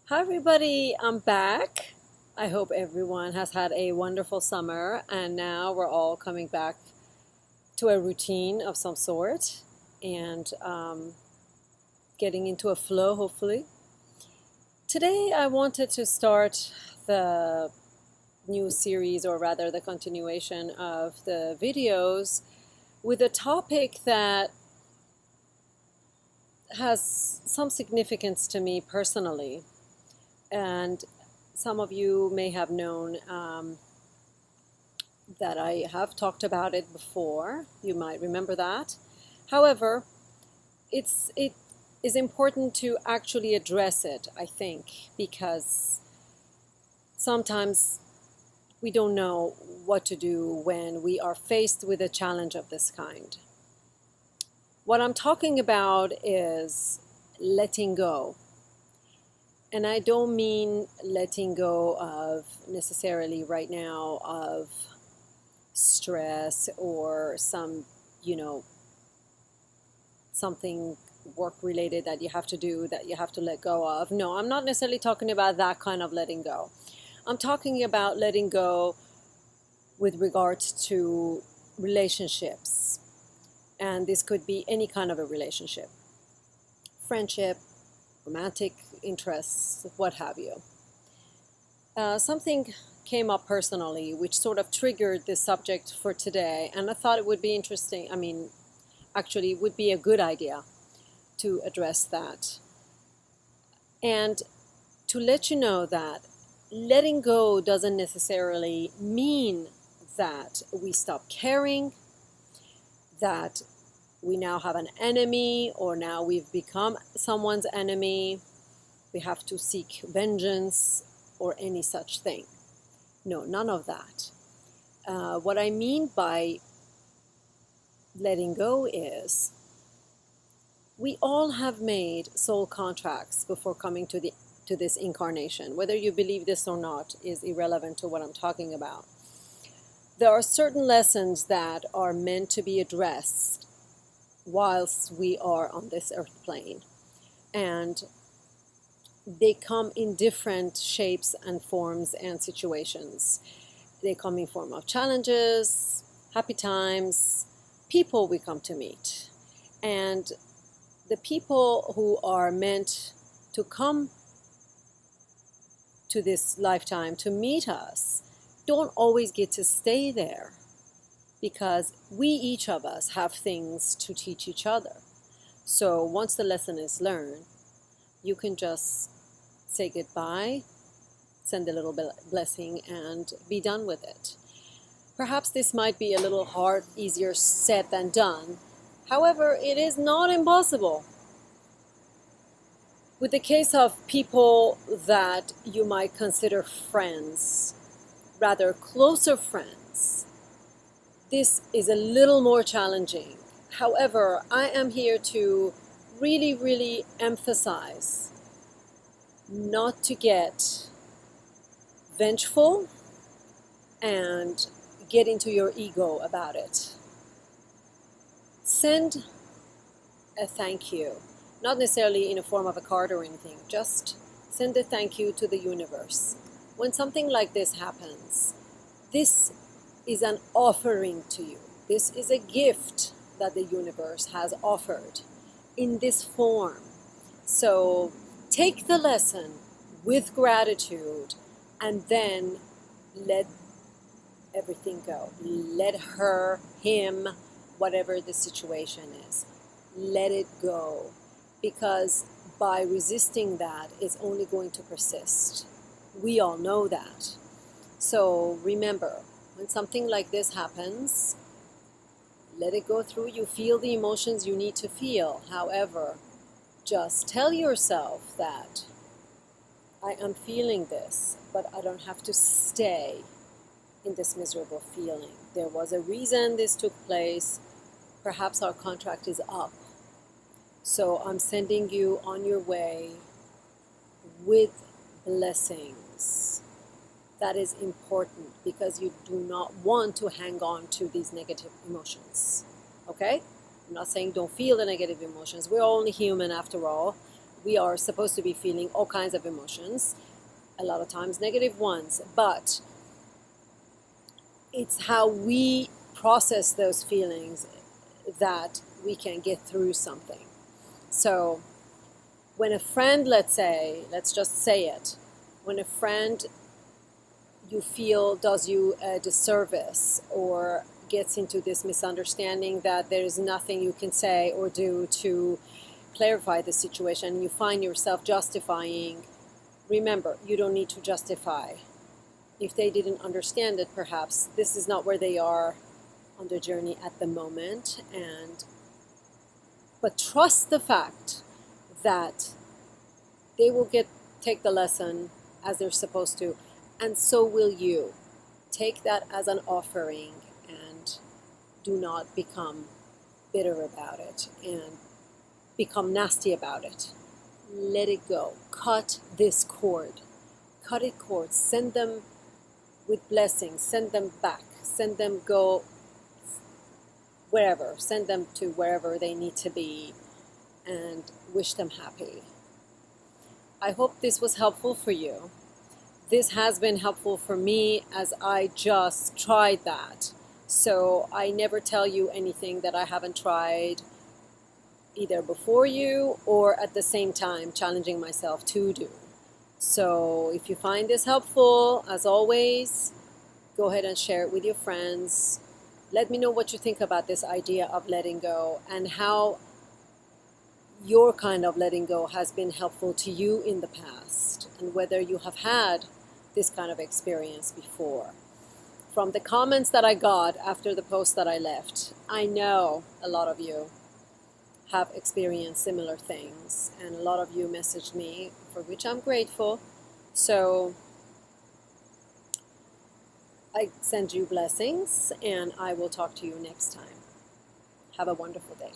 Hi, everybody. I'm back. I hope everyone has had a wonderful summer, and now we're all coming back to a routine of some sort and getting into a flow, hopefully. Today, I wanted to start the new series, or rather, the continuation of the videos, with a topic that has some significance to me personally. And some of you may have known that I have talked about it before. You might remember that. However, it is important to actually address it, I think, because sometimes we don't know what to do when we are faced with a challenge of this kind. What I'm talking about is letting go. And I don't mean letting go of necessarily right now of stress or something work related that you have to do that you have to let go of. No, I'm not necessarily talking about that kind of letting go. I'm talking about letting go with regards to relationships. And this could be any kind of a relationship, friendship, romantic interests, what have you. Something came up personally which sort of triggered this subject for today, and I thought it would be interesting. Actually, it would be a good idea to address that. And to let you know that letting go doesn't necessarily mean that we stop caring, that we now have an enemy, or now we've become someone's enemy. We have to seek vengeance or any such thing. No, none of that. What I mean by letting go is we all have made soul contracts before coming to this incarnation. Whether you believe this or not is irrelevant to what I'm talking about. There are certain lessons that are meant to be addressed whilst we are on this earth plane. And they come in different shapes and forms and situations. They come in form of challenges, happy times, people we come to meet. And the people who are meant to come to this lifetime to meet us don't always get to stay there, because we, each of us, have things to teach each other. So once the lesson is learned, you can just say goodbye, send a little blessing, and be done with it. Perhaps this might be a little hard, easier said than done. However, it is not impossible. With the case of people that you might consider friends, rather closer friends, this is a little more challenging. However, I am here to really, really emphasize not to get vengeful and get into your ego about it. Send a thank you, not necessarily in a form of a card or anything, just send a thank you to the universe. When something like this happens, this is an offering to you. This is a gift that the universe has offered in this form. So take the lesson with gratitude and then let everything go. Let her, him, whatever the situation is, let it go. Because by resisting that, it's only going to persist. We all know that. So remember, when something like this happens, let it go through. You feel the emotions you need to feel. However, just tell yourself that I am feeling this, but I don't have to stay in this miserable feeling. There was a reason this took place. Perhaps our contract is up. So I'm sending you on your way with blessings. That is important because you do not want to hang on to these negative emotions. Okay? I'm not saying don't feel the negative emotions. We're only human after all. we are supposed to be feeling all kinds of emotions, a lot of times negative ones, but it's how we process those feelings that we can get through something. So when a friend, let's just say it, when a friend you feel does you a disservice or gets into this misunderstanding that there is nothing you can say or do to clarify the situation, you find yourself justifying, remember, you don't need to justify. If they didn't understand it, perhaps this is not where they are on the journey at the moment, but trust the fact that they will take the lesson as they're supposed to, and so will you. Take that as an offering and do not become bitter about it and become nasty about it. Let it go. Cut this cord. Cut it cord. Send them with blessings. Send them back. Send them go wherever. Send them to wherever they need to be and wish them happy. I hope this was helpful for you. This has been helpful for me as I just tried that. So I never tell you anything that I haven't tried either before you or at the same time challenging myself to do. So if you find this helpful, as always, go ahead and share it with your friends. Let me know what you think about this idea of letting go and how your kind of letting go has been helpful to you in the past and whether you have had this kind of experience before. From the comments that I got after the post that I left, I know a lot of you have experienced similar things and a lot of you messaged me, for which I'm grateful. So I send you blessings and I will talk to you next time. Have a wonderful day.